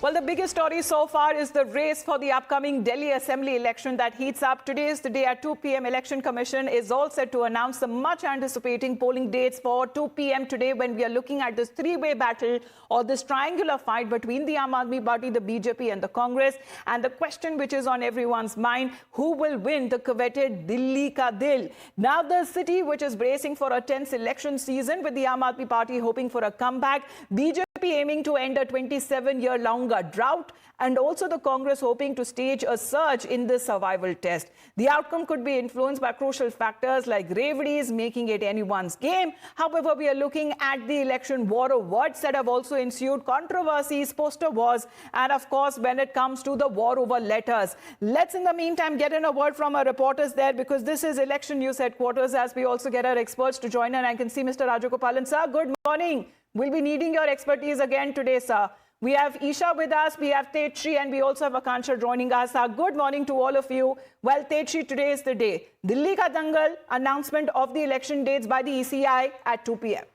Well, the biggest story so far is the race for the upcoming Delhi Assembly election that heats up. Today is the day at 2 p.m. Election Commission is all set to announce the much anticipating polling dates for 2 p.m. today, when we are looking at this three-way battle or this triangular fight between the Aam Aadmi Party, the BJP and the Congress. And the question which is on everyone's mind, who will win the coveted Dilli ka dil? Now the city which is bracing for a tense election season, with the Aam Aadmi Party hoping for a comeback, BJP aiming to end a 27-year-long drought, and also the Congress hoping to stage a surge in this survival test. The outcome could be influenced by crucial factors like gravities, making it anyone's game. However, we are looking at the election war of words that have also ensued, controversies, poster wars, and of course, when it comes to the war over letters. Let's in the meantime get in a word from our reporters there, because this is Election News Headquarters, as we also get our experts to join, and I can see Mr. Rajagopalan. Sir, good morning. We'll be needing your expertise again today, sir. We have Isha with us, we have Tetri, and we also have Akansha joining us. Good morning to all of you. Well, Tetri, today is the day. Dilli ka dangal, announcement of the election dates by the ECI at 2 p.m.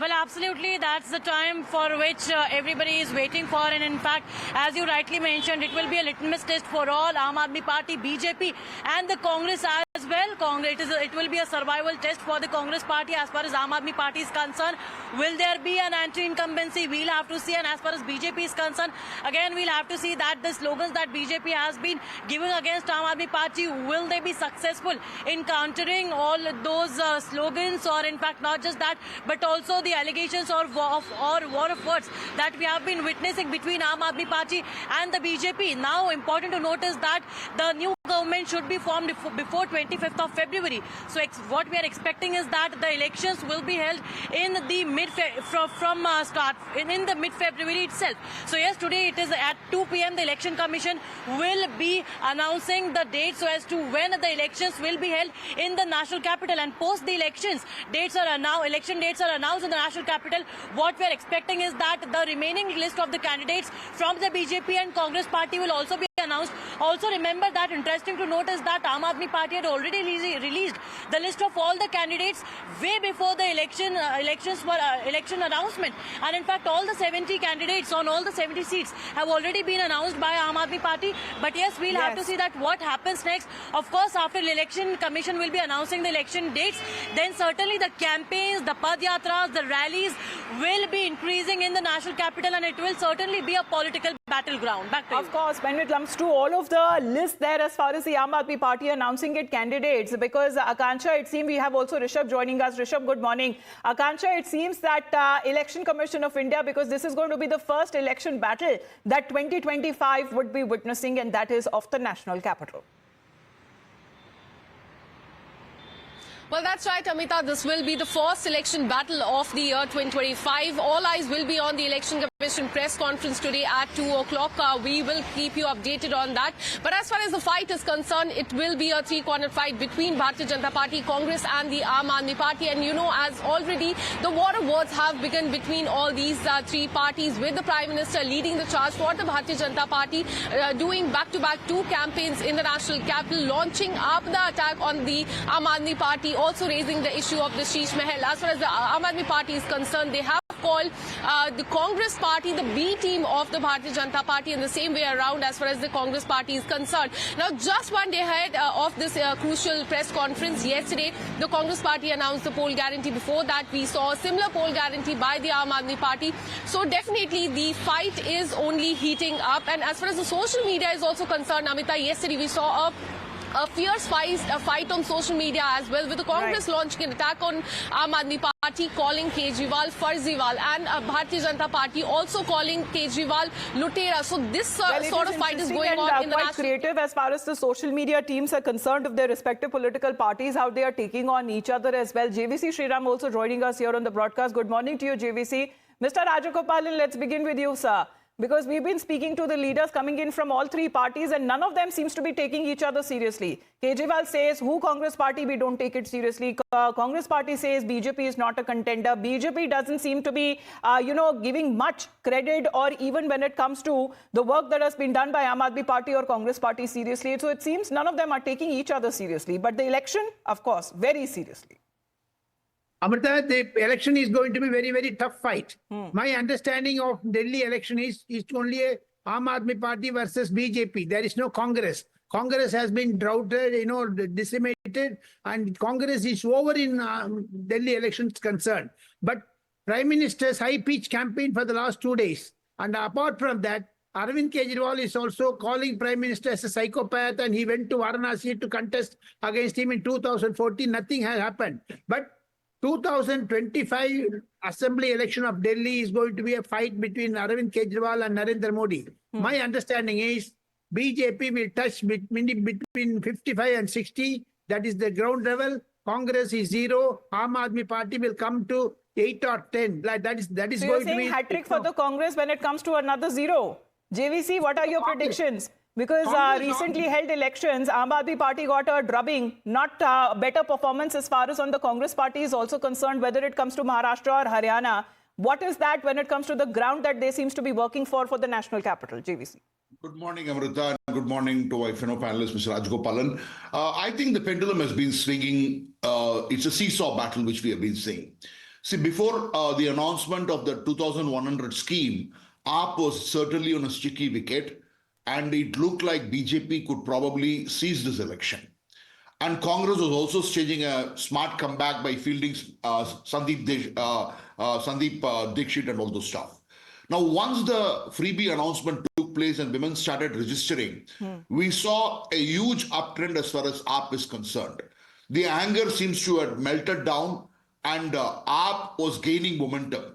Well, absolutely. That's the time for which everybody is waiting for. And in fact, as you rightly mentioned, it will be a litmus test for all Aam Aadmi Party, BJP and the Congress as well. It will be a survival test for the Congress party as far as Aam Aadmi Party is concerned. Will there be an anti-incumbency? We'll have to see. And as far as BJP is concerned, again, we'll have to see that the slogans that BJP has been giving against Aam Aadmi Party, will they be successful in countering all those slogans? Or in fact, not just that, but also the allegations or war of words that we have been witnessing between Aam Aadmi Party and the BJP. Now, important to notice that the new government should be formed before 25th of February. So what we are expecting is that the elections will be held in the mid-February itself. So yes, today it is at 2 p.m. The Election Commission will be announcing the dates so as to when the elections will be held in the national capital. And post the elections, election dates are announced in the national capital. What we are expecting is that the remaining list of the candidates from the BJP and Congress party will also be announced. Also remember that interesting to note is that Aam Aadmi Party had already released the list of all the candidates way before the election announcement. And in fact, all the 70 candidates on all the 70 seats have already been announced by Aam Aadmi Party. But yes, we'll have to see that what happens next. Of course, after the Election Commission will be announcing the election dates, then certainly the campaigns, the padyatras, the rallies will be increasing in the national capital, and it will certainly be a political battleground. Back to you. Of course, when it comes to all of the list there as far as the Aam Aadmi Party announcing its candidates, because Akansha, it seems we have also Rishabh joining us. Rishabh, good morning. Akansha, it seems that Election Commission of India, because this is going to be the first election battle that 2025 would be witnessing, and that is of the national capital. Well, that's right, Amita. This will be the first election battle of the year 2025. All eyes will be on the Election Commission press conference today at 2 o'clock. We will keep you updated on that. But as far as the fight is concerned, it will be a three-corner fight between Bharatiya Janata Party, Congress and the Aam Aadmi Party. And you know, as already the war of words have begun between all these three parties, with the Prime Minister leading the charge for the Bharatiya Janata Party, doing back-to-back two campaigns in the national capital, launching up the attack on the Aam Aadmi Party, also raising the issue of the Sheesh Mahal. As far as the Aam Aadmi Party is concerned, they have called the Congress party the B team of the Bharatiya Janata Party, in the same way around as far as the Congress party is concerned. Now, just one day ahead of this crucial press conference, yesterday, the Congress party announced the poll guarantee. Before that, we saw a similar poll guarantee by the Aam Aadmi Party. So definitely the fight is only heating up. And as far as the social media is also concerned, Amita, yesterday we saw a fierce fight on social media as well, with the Congress launching an attack on Aam Aadmi Party, calling Kejriwal Farziwal, and Bharatiya Janata Party also calling Kejriwal Lutera. So this sort of fight is going on in the quite creative as far as the social media teams are concerned of their respective political parties, how they are taking on each other as well. JVC Sriram also joining us here on the broadcast. Good morning to you, JVC. Mr. Rajagopalan, let's begin with you, sir. Because we've been speaking to the leaders coming in from all three parties, and none of them seems to be taking each other seriously. Kejriwal says, who Congress party, we don't take it seriously. Congress party says BJP is not a contender. BJP doesn't seem to be, giving much credit, or even when it comes to the work that has been done by Aam Aadmi Party or Congress party seriously. So it seems none of them are taking each other seriously. But the election, of course, very seriously. Amrita, the election is going to be very, very tough fight. My understanding of Delhi election is only a Aam Aadmi Party versus BJP. There is no Congress. Congress has been droughted, decimated, and Congress is over in Delhi elections concerned. But Prime Minister's high-pitch campaign for the last 2 days. And apart from that, Arvind Kejriwal is also calling Prime Minister as a psychopath, and he went to Varanasi to contest against him in 2014. Nothing has happened. But 2025 Assembly election of Delhi is going to be a fight between Arvind Kejriwal and Narendra Modi. My understanding is BJP will touch between 55 and 60. That is the ground level. Congress is 0. Aam Aadmi Party will come to 8 or 10. That is so going to be... you're saying hat-trick for the Congress when it comes to another 0. JVC, what are your predictions? Because recently held elections, Aam Aadmi Party got a drubbing, not better performance as far as on the Congress Party is also concerned, whether it comes to Maharashtra or Haryana. What is that when it comes to the ground that they seems to be working for the national capital, JVC? Good morning, Amrita, and good morning to our fellow panelist, Mr. Rajgopalan. I think the pendulum has been swinging. It's a seesaw battle, which we have been seeing. See, before the announcement of the 2,100 scheme, AAP was certainly on a sticky wicket, and it looked like BJP could probably seize this election. And Congress was also staging a smart comeback by fielding Sandeep Dixit and all those stuff. Now, once the freebie announcement took place and women started registering, we saw a huge uptrend as far as AAP is concerned. The anger seems to have melted down, and AAP was gaining momentum.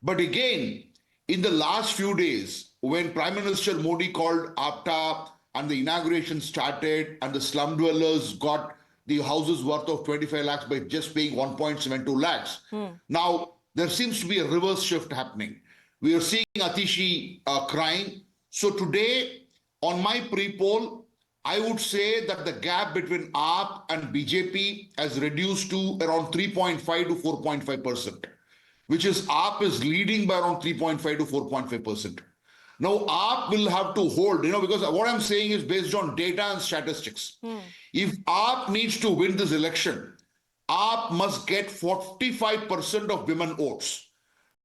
But again, in the last few days, when Prime Minister Modi called APTA and the inauguration started and the slum dwellers got the houses worth of 25 lakhs by just paying 1.72 lakhs. Now, there seems to be a reverse shift happening. We are seeing Atishi crying. So today, on my pre-poll, I would say that the gap between AAP and BJP has reduced to around 3.5 to 4.5%, which is AAP is leading by around 3.5 to 4.5%. Now, AAP will have to hold, because what I'm saying is based on data and statistics. If AAP needs to win this election, AAP must get 45% of women votes.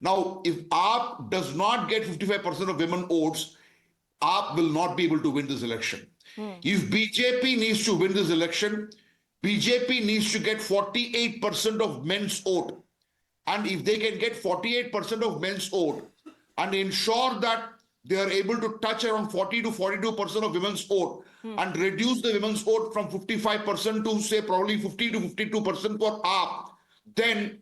Now, if AAP does not get 55% of women votes, AAP will not be able to win this election. If BJP needs to win this election, BJP needs to get 48% of men's vote. And if they can get 48% of men's vote and ensure that they are able to touch around 40 to 42% of women's vote and reduce the women's vote from 55% to say probably 50 to 52% for AAP, then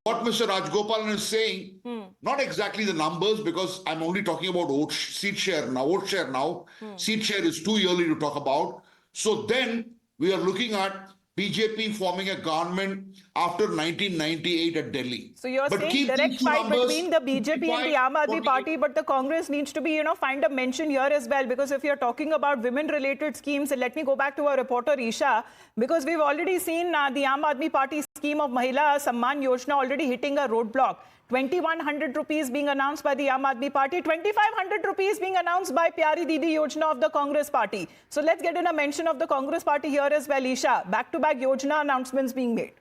what Mr. Rajgopalan is saying, not exactly the numbers, because I'm only talking about seat share now. Seat share is too early to talk about. So then we are looking at BJP forming a government after 1998 at Delhi. So you're saying direct fight between the BJP and the Aam Aadmi Party, but the Congress needs to be, find a mention here as well, because if you're talking about women-related schemes, let me go back to our reporter Isha, because we've already seen the Aam Aadmi Party scheme of Mahila Samman Yojana already hitting a roadblock. 2,100 rupees being announced by the Aam Aadmi Party, 2,500 rupees being announced by Pyari Didi Yojana of the Congress Party. So let's get in a mention of the Congress Party here as well, Isha. Back-to-back Yojana announcements being made.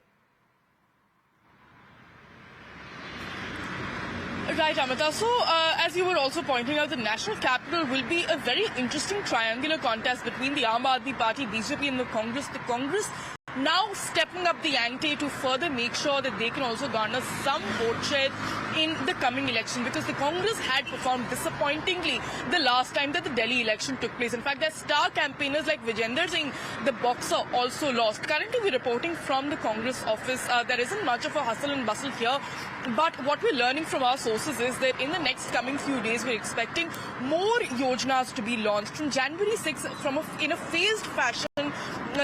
Right, Amita. So, as you were also pointing out, the national capital will be a very interesting triangular contest between the Aam Aadmi Party, BJP and the Congress. The Congress now stepping up the ante to further make sure that they can also garner some vote share in the coming election, because the Congress had performed disappointingly the last time that the Delhi election took place. In fact, their star campaigners like Vijender Singh, the boxer, also lost. Currently, we're reporting from the Congress office. There isn't much of a hustle and bustle here, but what we're learning from our sources is that in the next coming few days, we're expecting more yojanas to be launched. From January 6th, in a phased fashion,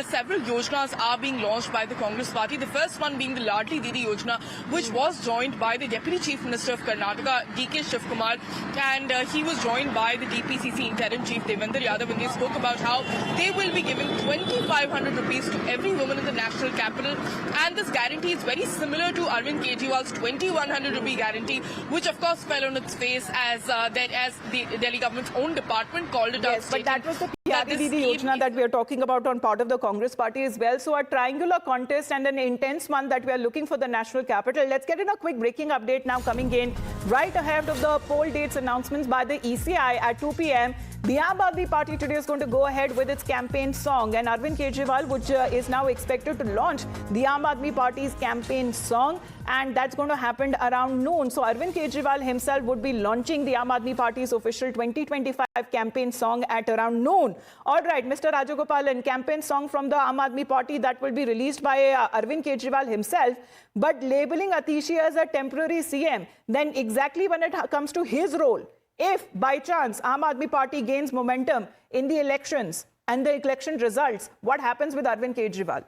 several yojanas are being launched by the Congress Party. The first one being the Ladli Didi Yojana, which was joined by the Deputy Chief Minister of Karnataka, D.K. Shivkumar, and he was joined by the DPCC Interim Chief Devendra Yadav, and they spoke about how they will be giving 2,500 rupees to every woman in the national capital. And this guarantee is very similar to Arvind Kejriwal's 2,100 rupee guarantee, which of course fell on its face as the Delhi government's own department called it out. Yes, but that was the Kyati Didi Yojana that we are talking about on part of the Congress party as well. So a triangular contest and an intense one that we are looking for the national capital. Let's get in a quick breaking update now coming in right ahead of the poll dates announcements by the ECI at 2 p.m. The Aam Aadmi Party today is going to go ahead with its campaign song, and Arvind Kejriwal, which is now expected to launch the Aam Aadmi Party's campaign song, and that's going to happen around noon. So Arvind Kejriwal himself would be launching the Aam Aadmi Party's official 2025 campaign song at around noon. All right, Mr. Rajagopalan, campaign song from the Aam Aadmi Party that will be released by Arvind Kejriwal himself, but labeling Atishi as a temporary CM, then exactly when it comes to his role, if by chance Aam Aadmi Party gains momentum in the elections and the election results, what happens with Arvind Kejriwal?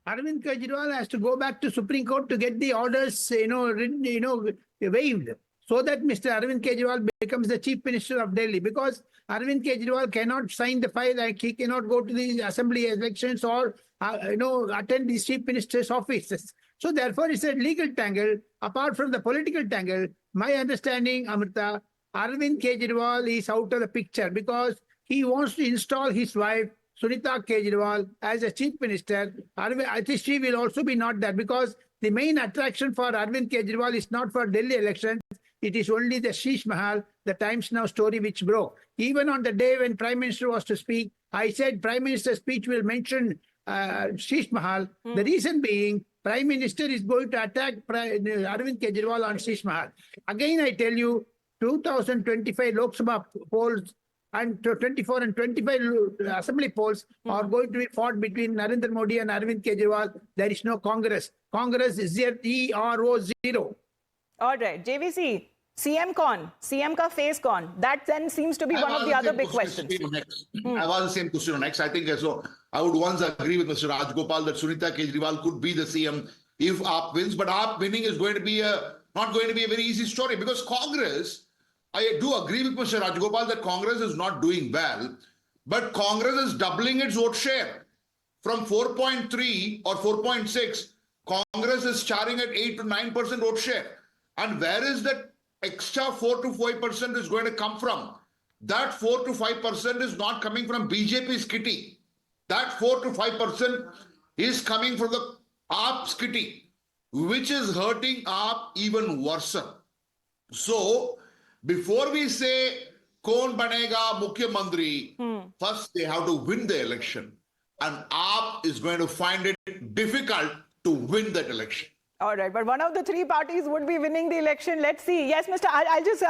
Arvind Kejriwal has to go back to Supreme Court to get the orders, waived, so that Mr. Arvind Kejriwal becomes the Chief Minister of Delhi. Because Arvind Kejriwal cannot sign the file, like he cannot go to the assembly elections or attend the Chief Minister's offices. So therefore, it's a legal tangle. Apart from the political tangle, my understanding, Amrita, Arvind Kejriwal is out of the picture because he wants to install his wife, Sunita Kejriwal, as a chief minister. Atishi will also be not there because the main attraction for Arvind Kejriwal is not for Delhi elections. It is only the Sheesh Mahal, the Times Now story which broke. Even on the day when Prime Minister was to speak, I said Prime Minister's speech will mention Sheesh Mahal. The reason being, Prime Minister is going to attack Arvind Kejriwal on Sheesh Mahal. Again, I tell you, 2025 Lok Sabha polls and 24 and 25 assembly polls are going to be fought between Narendra Modi and Arvind Kejriwal. There is no Congress. Congress is zero. All right, JVC, CM con, CM ka face con. That then seems to be one of the other big questions. I was the same question next. I think so. I would once agree with Mr. Rajgopal that Sunita Kejriwal could be the CM if AAP wins, but AAP winning is going to be not going to be a very easy story because Congress. I do agree with Mr. Rajgopal that Congress is not doing well, but Congress is doubling its vote share. From 4.3 or 4.6, Congress is starting at 8 to 9% vote share. And where is that extra 4 to 5% is going to come from? That 4 to 5% is not coming from BJP's kitty. That 4 to 5% is coming from the AAP's kitty, which is hurting AAP even worse. So, before we say, Kaun banega Mukhyamantri, first they have to win the election. And AAP is going to find it difficult to win that election. All right, but one of the three parties would be winning the election. Let's see. Yes, Mr. I'll just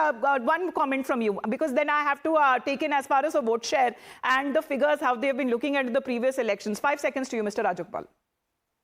one comment from you, because then I have to take in as far as a vote share and the figures, how they've been looking at the previous elections. 5 seconds to you, Mr. Rajagopal.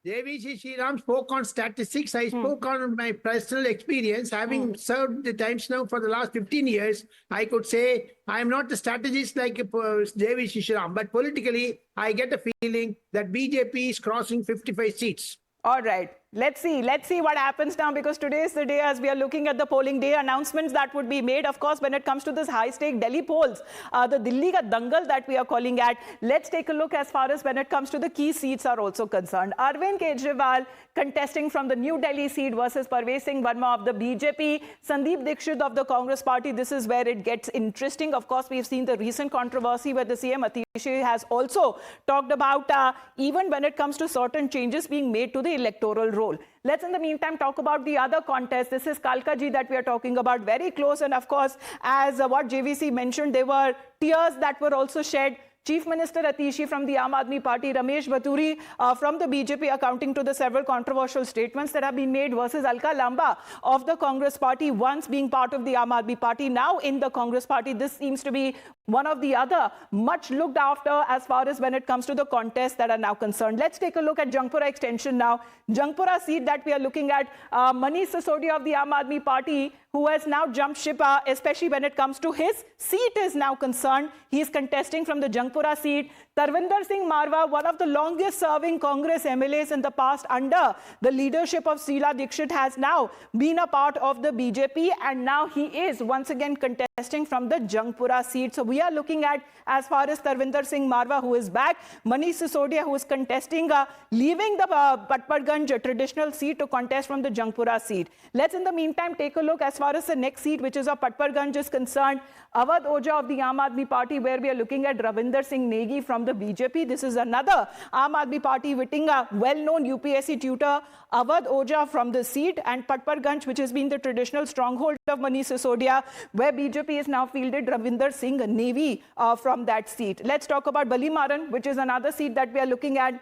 JVC Sriram spoke on statistics. I spoke on my personal experience. Having served the Times Now for the last 15 years, I could say I am not a strategist like JVC Sriram, but politically, I get a feeling that BJP is crossing 55 seats. All right. Let's see what happens now, because today is the day as we are looking at the polling day announcements that would be made. Of course, when it comes to this high-stake Delhi polls, the Dilli ka dangal that we are calling at, let's take a look as far as when it comes to the key seats are also concerned. Arvind Kejriwal contesting from the New Delhi seat versus Parvez Singh Verma of the BJP, Sandeep Dixit of the Congress party. This is where it gets interesting. Of course, we've seen the recent controversy where the CM Atishi has also talked about even when it comes to certain changes being made to the electoral role. Let's in the meantime talk about the other contest. This is Kalkaji that we are talking about, very close, and of course, as what JVC mentioned, there were tears that were also shed. Chief Minister Atishi from the Aam Aadmi Party, Ramesh Baturi from the BJP, accounting to the several controversial statements that have been made, versus Alka Lamba of the Congress party, once being part of the Aam Aadmi Party, now in the Congress party. This seems to be one of the other much looked after as far as when it comes to the contests that are now concerned. Let's take a look at Jangpura extension now. Jangpura seat that we are looking at, Manish Sisodia of the Aam Aadmi Party, who has now jumped ship, especially when it comes to his seat is now concerned. He is contesting from the Jangpura seat. Tarvinder Singh Marwa, one of the longest serving Congress MLAs in the past under the leadership of Sheila Dikshit, has now been a part of the BJP, and now he is once again contesting from the Jangpura seat. So we are looking at, as far as Tarvinder Singh Marwa, who is back, Manish Sisodia, who is contesting, leaving the Patparganj traditional seat to contest from the Jangpura seat. Let's in the meantime take a look as far as the next seat, which is of Patparganj, is concerned. Awadh Oja of the Aam Aadmi Party, where we are looking at Ravinder Singh Negi from the BJP. This is another Aam Aadmi Party winning a well-known UPSC tutor, Awadh Oja, from the seat, and Patparganj, which has been the traditional stronghold of Manish Sisodia, where BJP is now fielded Ravinder Singh Negi from that seat. Let's talk about Balimaran, which is another seat that we are looking at.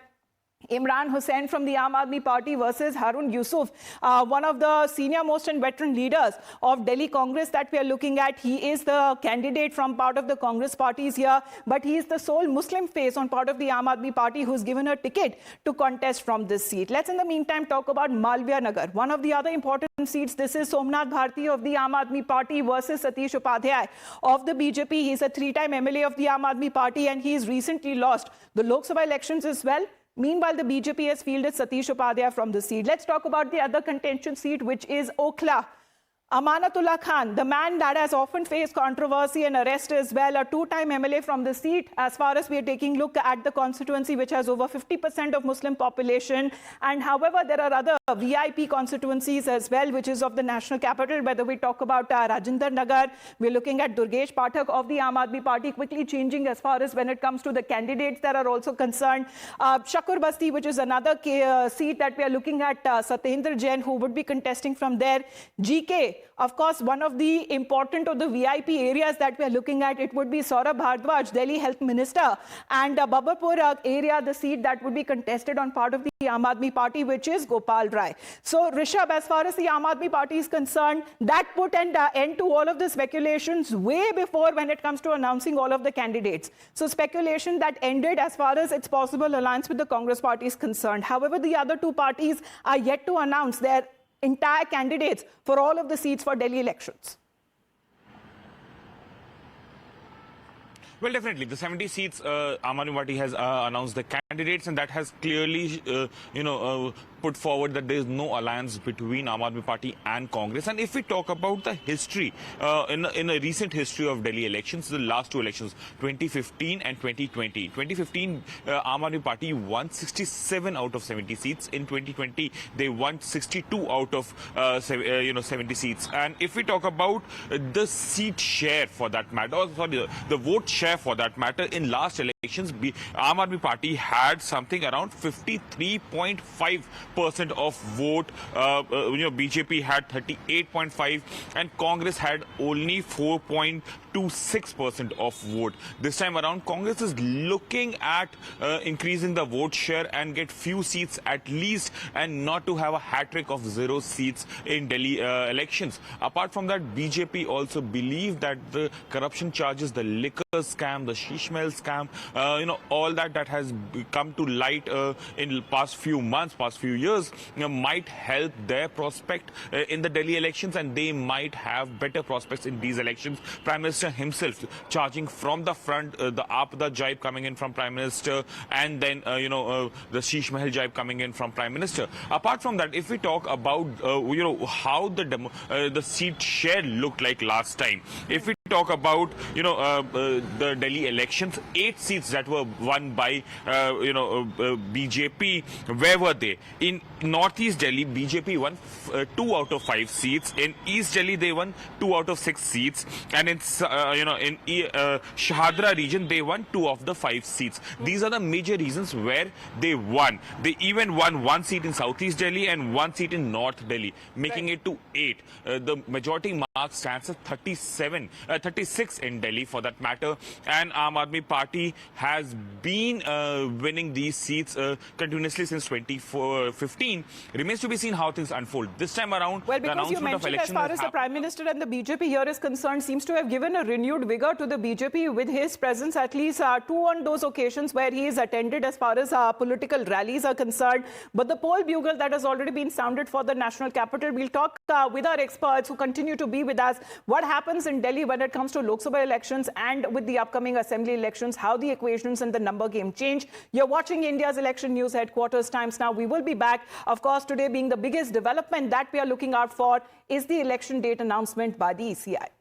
Imran Hussain from the Aam Aadmi Party versus Harun Yusuf, one of the senior most and veteran leaders of Delhi Congress that we are looking at. He is the candidate from part of the Congress parties here, but he is the sole Muslim face on part of the Aam Aadmi Party who's given a ticket to contest from this seat. Let's in the meantime talk about Malviya Nagar, one of the other important seats. This is Somnath Bharti of the Aam Aadmi Party versus Satish Upadhyay of the BJP. He's a three-time MLA of the Aam Aadmi Party, and he's recently lost the Lok Sabha elections as well. Meanwhile, the BJP has fielded Satish Upadhyay from the seat. Let's talk about the other contention seat, which is Okhla. Amanatullah Khan, the man that has often faced controversy and arrest as well, a two-time MLA from the seat, as far as we are taking a look at the constituency, which has over 50% of Muslim population. And however, there are other VIP constituencies as well, which is of the national capital, whether we talk about Rajendra Nagar, we're looking at Durgesh Pathak of the Aam Aadmi Party, quickly changing as far as when it comes to the candidates that are also concerned. Shakur Basti, which is another seat that we are looking at, Satyendra Jain, who would be contesting from there. GK, of course, one of the important of the VIP areas that we are looking at, it would be Saurabh Bhardwaj, Delhi Health Minister, and Babarpur area, the seat that would be contested on part of the Aam Aadmi Party, which is Gopal Rai. So, Rishabh, as far as the Aam Aadmi Party is concerned, that put an end to all of the speculations way before when it comes to announcing all of the candidates. So, speculation that ended as far as its possible alliance with the Congress Party is concerned. However, the other two parties are yet to announce their entire candidates for all of the seats for Delhi elections. Well, definitely. The 70 seats, Aam Aadmi Party has announced the candidates, and that has clearly, put forward that there is no alliance between Aam Aadmi Party and Congress. And if we talk about the history, in a recent history of Delhi elections, the last two elections, 2015 and 2020. 2015, Aam Aadmi Party won 67 out of 70 seats. In 2020, they won 62 out of 70 seats. And if we talk about the seat share for that matter, or sorry, the vote share for that matter, in last elections, Aam Aadmi Party had something around 53.5% of vote. BJP had 38.5%, and Congress had only 4.26% of vote. This time around, Congress is looking at increasing the vote share and get few seats at least, and not to have a hat-trick of 0 seats in Delhi elections. Apart from that, BJP also believe that the corruption charges, the liquor scam, the sheesh mahal scam, all that has come to light in past few months, past few years, might help their prospect in the Delhi elections, and they might have better prospects in these elections. Prime Minister himself charging from the front, the Aapda jibe coming in from Prime Minister, and then the sheesh mahal jibe coming in from Prime Minister. Apart from that, if we talk about how the seat share looked like last time, if we talk about the Delhi elections, 8 seats that were won by BJP, where were they? In Northeast Delhi, BJP won 2 out of 5 seats. In East Delhi, they won 2 out of 6 seats, and in Shahadra region, they won 2 of the 5 seats. These are the major reasons where they won. They even won 1 seat in Southeast Delhi and 1 seat in North Delhi, making it to 8. The majority mark stands at 36 in Delhi for that matter, and Aam Aadmi Party has been winning these seats continuously since 2015. Remains to be seen how things unfold. This time around, well, because you mentioned as far as the Prime Minister and the BJP here is concerned, seems to have given a renewed vigor to the BJP with his presence, at least 2 on those occasions where he is attended as far as political rallies are concerned. But the poll bugle that has already been sounded for the national capital, we'll talk with our experts who continue to be with us. What happens in Delhi when it comes to Lok Sabha elections and with the upcoming assembly elections, how the equations and the number game change? You're watching India's Election News Headquarters Times now. We will be back. Of course, today being the biggest development that we are looking out for is the election date announcement by the ECI.